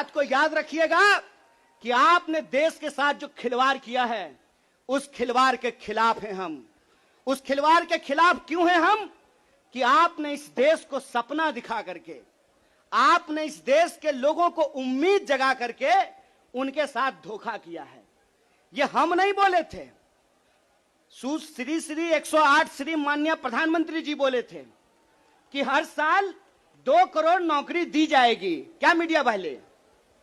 बात को याद रखिएगा कि आपने देश के साथ जो खिलवाड़ किया है, उस खिलवाड़ के खिलाफ हैं हम। उस खिलवाड़ के खिलाफ क्यों हैं हम? कि आपने इस देश को सपना दिखा करके, आपने इस देश के लोगों को उम्मीद जगा करके उनके साथ धोखा किया है। ये हम नहीं बोले थे, श्री 108 श्री माननीय प्रधानमंत्री जी बोले थे कि हर साल 2 करोड़ नौकरी दी जाएगी। क्या मीडिया वाले?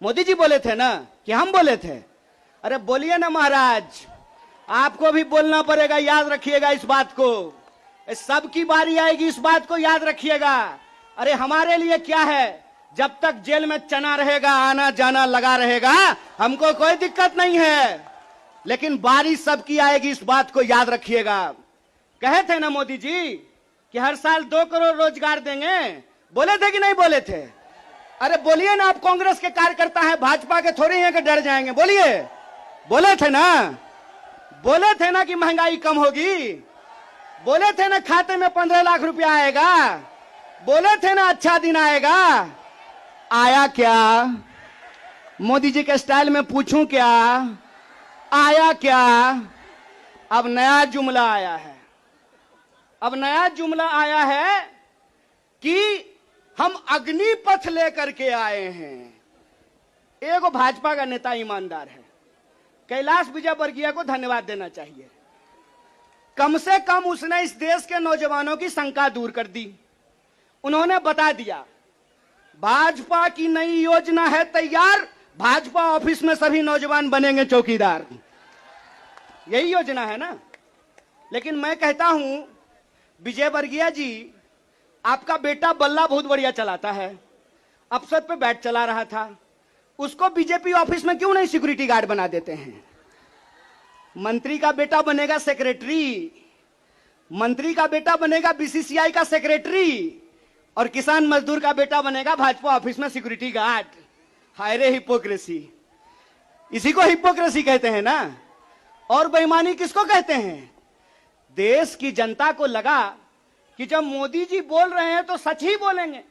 मोदी जी बोले थे ना कि हम बोले थे? अरे बोलिए ना महाराज, आपको भी बोलना पड़ेगा, याद रखिएगा इस बात को। सबकी बारी आएगी, इस बात को याद रखिएगा। अरे हमारे लिए क्या है, जब तक जेल में चना रहेगा, आना जाना लगा रहेगा, हमको कोई दिक्कत नहीं है। लेकिन बारी सबकी आएगी, इस बात को याद रखिएगा। कहे थे ना मोदी जी कि हर साल 2 करोड़ रोजगार देंगे, बोले थे कि नहीं बोले थे? अरे बोलिए ना, आप कांग्रेस के कार्यकर्ता हैं, भाजपा के थोड़े हैं कि डर जाएंगे। बोलिए, बोले थे ना? बोले थे ना कि महंगाई कम होगी? बोले थे ना खाते में 15 लाख रुपया आएगा? बोले थे ना अच्छा दिन आएगा? आया क्या? मोदी जी के स्टाइल में पूछूं क्या, आया क्या? अब नया जुमला आया है। अब नया जुमला आया है कि हम अग्निपथ लेकर के आए हैं। एगो भाजपा का नेता ईमानदार है, कैलाश विजयवर्गीय को धन्यवाद देना चाहिए। कम से कम उसने इस देश के नौजवानों की शंका दूर कर दी। उन्होंने बता दिया भाजपा की नई योजना है तैयार, भाजपा ऑफिस में सभी नौजवान बनेंगे चौकीदार। यही योजना है ना। लेकिन मैं कहता हूं विजयवर्गीय जी, आपका बेटा बल्ला बहुत बढ़िया चलाता है, अफसर पे बैठ चला रहा था, उसको बीजेपी ऑफिस में क्यों नहीं सिक्योरिटी गार्ड बना देते हैं? मंत्री का बेटा बनेगा सेक्रेटरी, मंत्री का बेटा बनेगा बीसीसीआई का सेक्रेटरी, और किसान मजदूर का बेटा बनेगा भाजपा ऑफिस में सिक्योरिटी गार्ड। हाय रे हिपोक्रेसी, इसी को हिपोक्रेसी कहते हैं ना। और बेईमानी किसको कहते हैं? देश की जनता को लगा कि जब मोदी जी बोल रहे हैं तो सच ही बोलेंगे।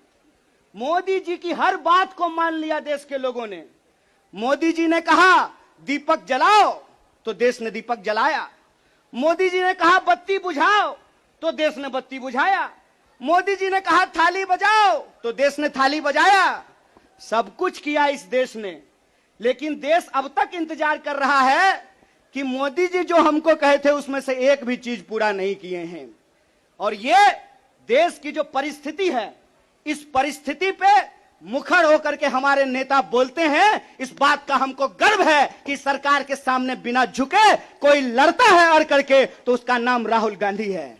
मोदी जी की हर बात को मान लिया देश के लोगों ने। मोदी जी ने कहा दीपक जलाओ तो देश ने दीपक जलाया। मोदी जी ने कहा बत्ती बुझाओ तो देश ने बत्ती बुझाया। मोदी जी ने कहा थाली बजाओ तो देश ने थाली बजाया। सब कुछ किया इस देश ने। लेकिन देश अब तक इंतजार कर रहा है कि मोदी जी जो हमको कहे थे उसमें से एक भी चीज पूरा नहीं किए हैं। और ये देश की जो परिस्थिति है, इस परिस्थिति पे मुखर होकर के हमारे नेता बोलते हैं। इस बात का हमको गर्व है कि सरकार के सामने बिना झुके कोई लड़ता है अड़ करके, तो उसका नाम राहुल गांधी है।